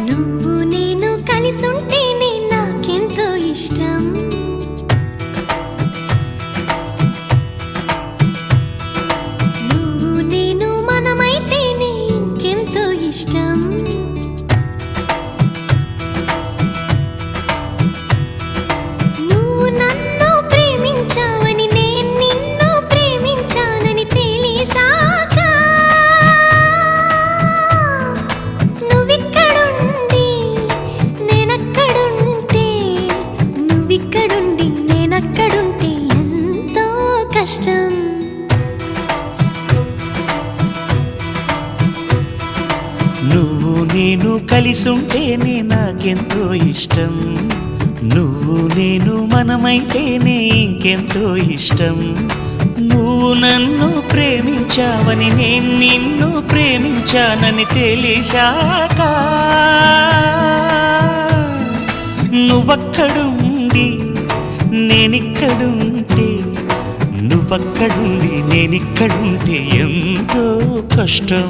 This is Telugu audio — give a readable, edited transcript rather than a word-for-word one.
నువ్వు నేను కలిసుంటేనే నాకెంతో ఇష్టం. నువ్వు నేను మనమైతేనే ఇంకెంతో ఇష్టం. నువ్వు నన్ను ప్రేమించావని నేను నిన్ను ప్రేమించానని తెలిసాక నువ్విక్కడుండి నేనక్కడుంటే నువ్విక్కడుండి నేనక్కడుంటే ఎంతో కష్టం. నువ్వు నేను కలిసుంటేనే నాకెంతో ఇష్టం. నువ్వు నేను మనమైతేనే ఇంకెంతో ఇష్టం. నువ్వు నన్ను ప్రేమించావని నేను నిన్ను ప్రేమించానని తెలిసాక నువ్వక్కడుండి నేనిక్కడుంటే నువ్వక్కడుండి నేనిక్కడుంటే ఎంతో కష్టం.